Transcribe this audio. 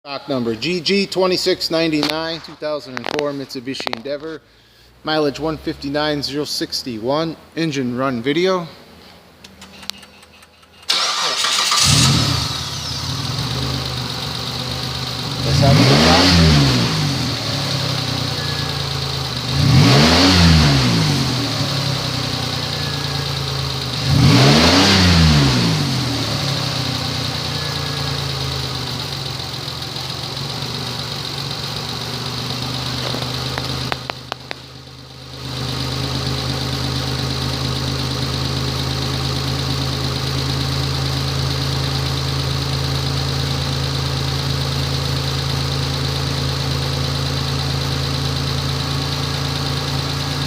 Stock number GG2699 2004 Mitsubishi Endeavor, mileage 159,061, engine run video. Let's have a good